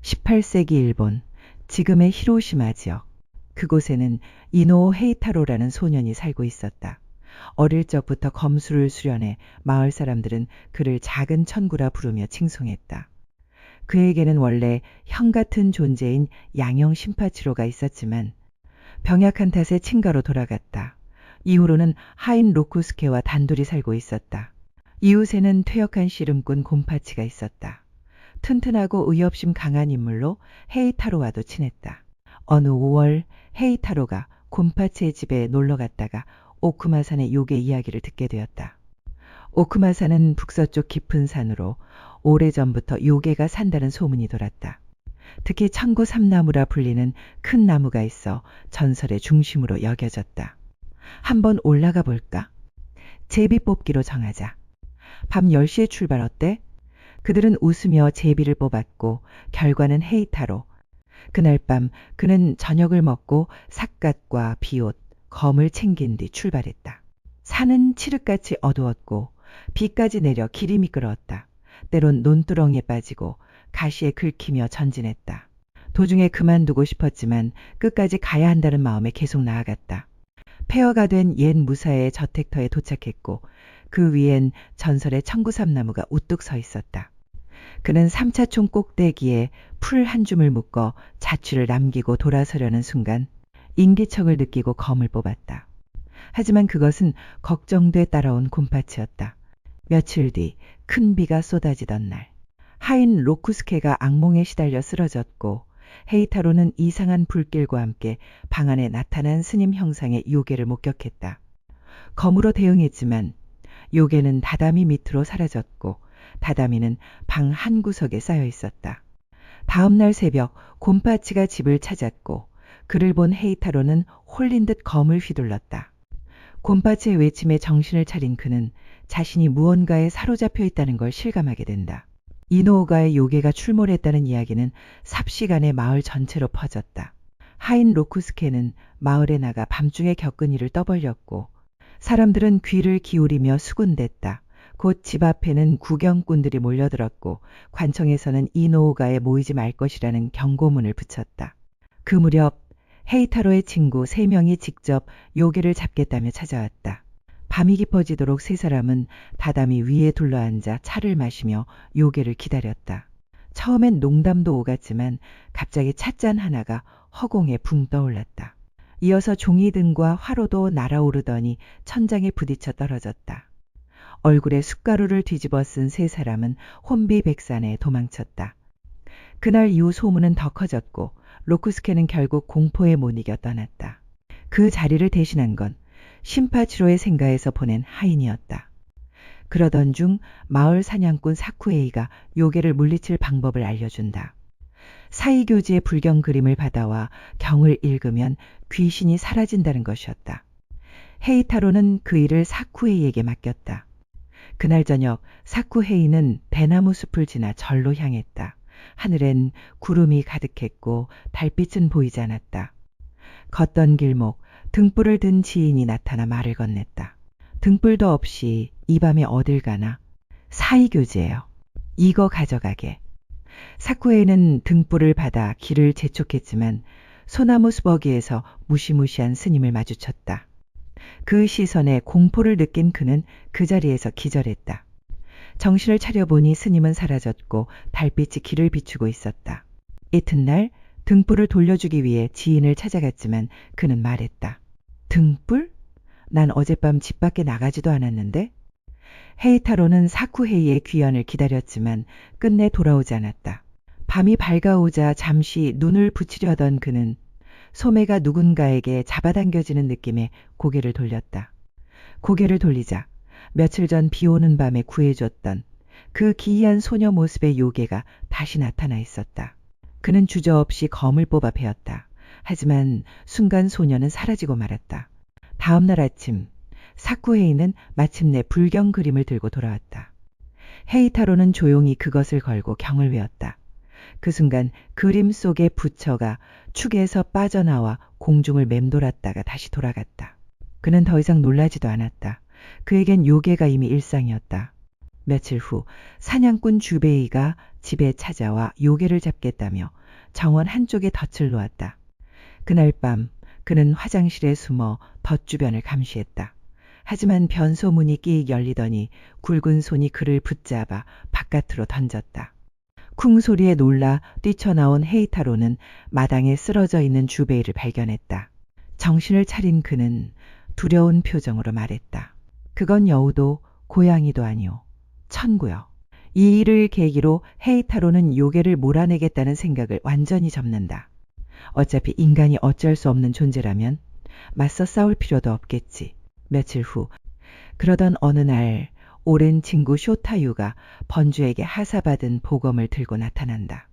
18세기 일본, 지금의 히로시마 지역. 그곳에는 이노 헤이타로라는 소년이 살고 있었다. 어릴 적부터 검술을 수련해 마을 사람들은 그를 작은 천구라 부르며 칭송했다. 그에게는 원래 형 같은 존재인 양형 신파치로가 있었지만 병약한 탓에 친가로 돌아갔다. 이후로는 하인 로쿠스케와 단둘이 살고 있었다. 이웃에는 퇴역한 씨름꾼 곰파치가 있었다. 튼튼하고 의협심 강한 인물로 헤이타로와도 친했다. 어느 5월 헤이타로가 곰파치의 집에 놀러 갔다가 오쿠마산의 요괴 이야기를 듣게 되었다. 오쿠마산은 북서쪽 깊은 산으로 오래전부터 요괴가 산다는 소문이 돌았다. 특히 천고 삼나무라 불리는 큰 나무가 있어 전설의 중심으로 여겨졌다. 한번 올라가 볼까? 제비 뽑기로 정하자. 밤 10시에 출발 어때? 그들은 웃으며 제비를 뽑았고 결과는 헤이타로. 그날 밤 그는 저녁을 먹고 삿갓과 비옷, 검을 챙긴 뒤 출발했다. 산은 칠흑같이 어두웠고 비까지 내려 길이 미끄러웠다. 때론 논두렁에 빠지고 가시에 긁히며 전진했다. 도중에 그만두고 싶었지만 끝까지 가야 한다는 마음에 계속 나아갔다. 폐허가 된 옛 무사의 저택터에 도착했고 그 위엔 전설의 청구삼나무가 우뚝 서 있었다. 그는 삼차총 꼭대기에 풀 한 줌을 묶어 자취를 남기고 돌아서려는 순간 인기척을 느끼고 검을 뽑았다. 하지만 그것은 걱정돼 따라온 곰파치였다. 며칠 뒤 큰 비가 쏟아지던 날 하인 로쿠스케가 악몽에 시달려 쓰러졌고 헤이타로는 이상한 불길과 함께 방 안에 나타난 스님 형상의 요괴를 목격했다. 검으로 대응했지만 요괴는 다다미 밑으로 사라졌고 다다미는 방 한 구석에 쌓여 있었다. 다음 날 새벽 곰파치가 집을 찾았고 그를 본 헤이타로는 홀린 듯 검을 휘둘렀다. 곰파치의 외침에 정신을 차린 그는 자신이 무언가에 사로잡혀 있다는 걸 실감하게 된다. 이노우가의 요괴가 출몰했다는 이야기는 삽시간에 마을 전체로 퍼졌다. 하인 로쿠스케는 마을에 나가 밤중에 겪은 일을 떠벌렸고 사람들은 귀를 기울이며 수군댔다. 곧 집 앞에는 구경꾼들이 몰려들었고 관청에서는 이노우가에 모이지 말 것이라는 경고문을 붙였다. 그 무렵 헤이타로의 친구 3명이 직접 요괴를 잡겠다며 찾아왔다. 밤이 깊어지도록 3사람은 다다미 위에 둘러앉아 차를 마시며 요괴를 기다렸다. 처음엔 농담도 오갔지만 갑자기 찻잔 하나가 허공에 붕 떠올랐다. 이어서 종이등과 화로도 날아오르더니 천장에 부딪혀 떨어졌다. 얼굴에 숟가루를 뒤집어 쓴 3사람은 혼비백산에 도망쳤다. 그날 이후 소문은 더 커졌고 로쿠스케는 결국 공포에 못 이겨 떠났다. 그 자리를 대신한 건 신파치로의 생가에서 보낸 하인이었다. 그러던 중 마을 사냥꾼 사쿠에이가 요괴를 물리칠 방법을 알려준다. 사이교지의 불경 그림을 받아와 경을 읽으면 귀신이 사라진다는 것이었다. 헤이타로는 그 일을 사쿠에이에게 맡겼다. 그날 저녁 사쿠헤이는 대나무 숲을 지나 절로 향했다. 하늘엔 구름이 가득했고 달빛은 보이지 않았다. 걷던 길목 등불을 든 지인이 나타나 말을 건넸다. 등불도 없이 이 밤에 어딜 가나? 사이교지예요. 이거 가져가게. 사쿠에는 등불을 받아 길을 재촉했지만 소나무 수버기에서 무시무시한 스님을 마주쳤다. 그 시선에 공포를 느낀 그는 그 자리에서 기절했다. 정신을 차려보니 스님은 사라졌고 달빛이 길을 비추고 있었다. 이튿날 등불을 돌려주기 위해 지인을 찾아갔지만 그는 말했다. 등불? 난 어젯밤 집 밖에 나가지도 않았는데? 헤이타로는 사쿠헤이의 귀환을 기다렸지만 끝내 돌아오지 않았다. 밤이 밝아오자 잠시 눈을 붙이려던 그는 소매가 누군가에게 잡아당겨지는 느낌에 고개를 돌렸다. 고개를 돌리자 며칠 전 비 오는 밤에 구해줬던 그 기이한 소녀 모습의 요괴가 다시 나타나 있었다. 그는 주저없이 검을 뽑아 베었다. 하지만 순간 소녀는 사라지고 말았다. 다음 날 아침 사쿠헤이는 마침내 불경 그림을 들고 돌아왔다. 헤이타로는 조용히 그것을 걸고 경을 외웠다. 그 순간 그림 속의 부처가 축에서 빠져나와 공중을 맴돌았다가 다시 돌아갔다. 그는 더 이상 놀라지도 않았다. 그에겐 요괴가 이미 일상이었다. 며칠 후 사냥꾼 주베이가 집에 찾아와 요괴를 잡겠다며 정원 한쪽에 덫을 놓았다. 그날 밤 그는 화장실에 숨어 덫 주변을 감시했다. 하지만 변소문이 끼익 열리더니 굵은 손이 그를 붙잡아 바깥으로 던졌다. 쿵 소리에 놀라 뛰쳐나온 헤이타로는 마당에 쓰러져 있는 주베이를 발견했다. 정신을 차린 그는 두려운 표정으로 말했다. 그건 여우도 고양이도 아니오. 천구요. 이 일을 계기로 헤이타로는 요괴를 몰아내겠다는 생각을 완전히 접는다. 어차피 인간이 어쩔 수 없는 존재라면 맞서 싸울 필요도 없겠지. 며칠 후 그러던 어느 날 오랜 친구 쇼타유가 번주에게 하사받은 보검을 들고 나타난다.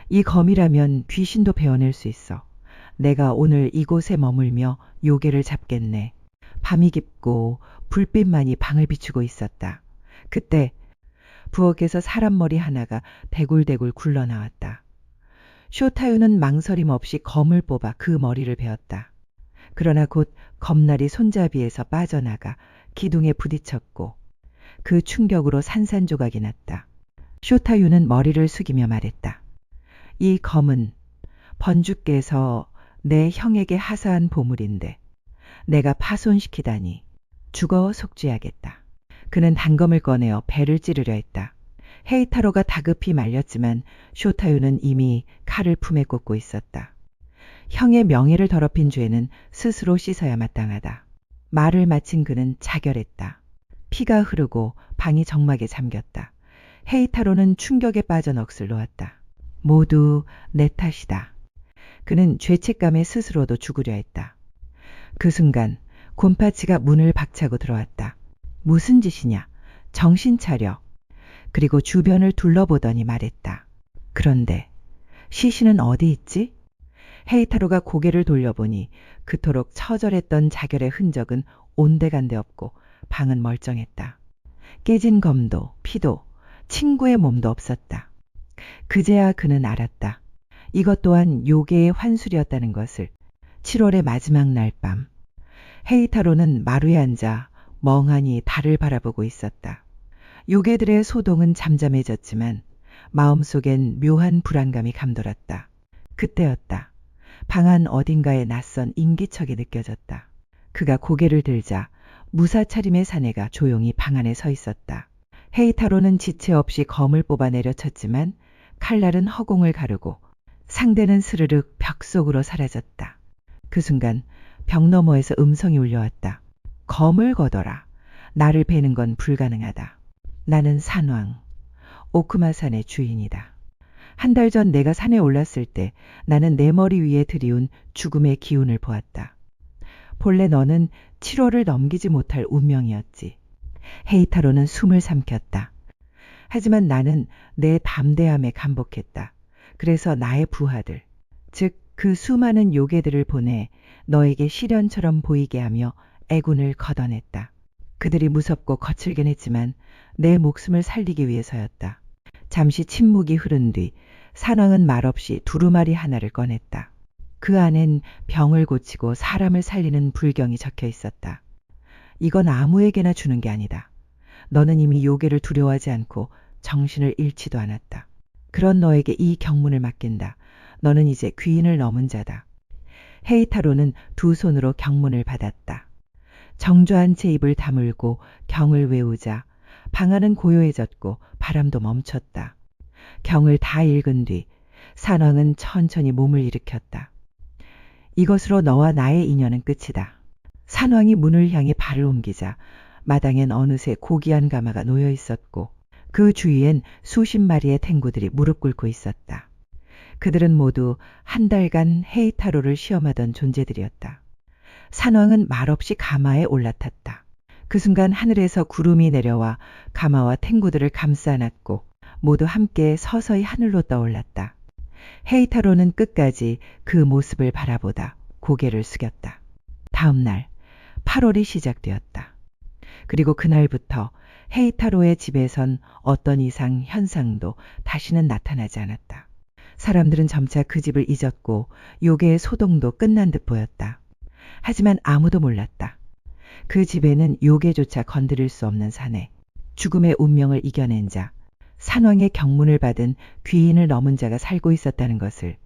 이 검이라면 귀신도 베어낼 수 있어. 내가 오늘 이곳에 머물며 요괴를 잡겠네. 밤이 깊고 불빛만이 방을 비추고 있었다. 그때 부엌에서 사람 머리 하나가 대굴대굴 굴러나왔다. 쇼타유는 망설임 없이 검을 뽑아 그 머리를 베었다. 그러나 곧 검날이 손잡이에서 빠져나가 기둥에 부딪혔고 그 충격으로 산산조각이 났다. 쇼타유는 머리를 숙이며 말했다. 이 검은 번주께서 내 형에게 하사한 보물인데 내가 파손시키다니 죽어 속죄하겠다. 그는 단검을 꺼내어 배를 찌르려 했다. 헤이타로가 다급히 말렸지만 쇼타유는 이미 칼을 품에 꽂고 있었다. 형의 명예를 더럽힌 죄는 스스로 씻어야 마땅하다. 말을 마친 그는 자결했다. 피가 흐르고 방이 적막에 잠겼다. 헤이타로는 충격에 빠져 넋을 놓았다. 모두 내 탓이다. 그는 죄책감에 스스로도 죽으려 했다. 그 순간 곰파치가 문을 박차고 들어왔다. 무슨 짓이냐? 정신 차려. 그리고 주변을 둘러보더니 말했다. 그런데 시신은 어디 있지? 헤이타로가 고개를 돌려보니 그토록 처절했던 자결의 흔적은 온데간데 없고 방은 멀쩡했다. 깨진 검도 피도 친구의 몸도 없었다. 그제야 그는 알았다. 이것 또한 요괴의 환술이었다는 것을. 7월의 마지막 날 밤 헤이타로는 마루에 앉아 멍하니 달을 바라보고 있었다. 요괴들의 소동은 잠잠해졌지만 마음속엔 묘한 불안감이 감돌았다. 그때였다. 방 안 어딘가에 낯선 인기척이 느껴졌다. 그가 고개를 들자 무사차림의 사내가 조용히 방 안에 서 있었다. 헤이타로는 지체 없이 검을 뽑아 내려쳤지만 칼날은 허공을 가르고 상대는 스르륵 벽 속으로 사라졌다. 그 순간 벽 너머에서 음성이 울려왔다. 검을 거둬라. 나를 베는 건 불가능하다. 나는 산왕, 오크마산의 주인이다. 한 달 전 내가 산에 올랐을 때 나는 내 머리 위에 들이운 죽음의 기운을 보았다. 본래 너는 7월을 넘기지 못할 운명이었지. 헤이타로는 숨을 삼켰다. 하지만 나는 내 담대함에 감복했다. 그래서 나의 부하들, 즉 그 수많은 요괴들을 보내 너에게 시련처럼 보이게 하며 애군을 걷어냈다. 그들이 무섭고 거칠긴 했지만 내 목숨을 살리기 위해서였다. 잠시 침묵이 흐른 뒤 산왕은 말없이 두루마리 하나를 꺼냈다. 그 안엔 병을 고치고 사람을 살리는 불경이 적혀 있었다. 이건 아무에게나 주는 게 아니다. 너는 이미 요괴를 두려워하지 않고 정신을 잃지도 않았다. 그런 너에게 이 경문을 맡긴다. 너는 이제 귀인을 넘은 자다. 헤이타로는 두 손으로 경문을 받았다. 정조한 채 입을 다물고 경을 외우자 방 안은 고요해졌고 바람도 멈췄다. 경을 다 읽은 뒤 산왕은 천천히 몸을 일으켰다. 이것으로 너와 나의 인연은 끝이다. 산왕이 문을 향해 발을 옮기자 마당엔 어느새 고귀한 가마가 놓여 있었고 그 주위엔 수십 마리의 탱구들이 무릎 꿇고 있었다. 그들은 모두 한 달간 헤이타로를 시험하던 존재들이었다. 산왕은 말없이 가마에 올라탔다. 그 순간 하늘에서 구름이 내려와 가마와 탱구들을 감싸 안았고 모두 함께 서서히 하늘로 떠올랐다. 헤이타로는 끝까지 그 모습을 바라보다 고개를 숙였다. 다음 날 8월이 시작되었다. 그리고 그날부터 헤이타로의 집에선 어떤 이상 현상도 다시는 나타나지 않았다. 사람들은 점차 그 집을 잊었고 요괴의 소동도 끝난 듯 보였다. 하지만 아무도 몰랐다. 그 집에는 요괴조차 건드릴 수 없는 사내, 죽음의 운명을 이겨낸 자, 산왕의 경문을 받은 귀인을 넘은 자가 살고 있었다는 것을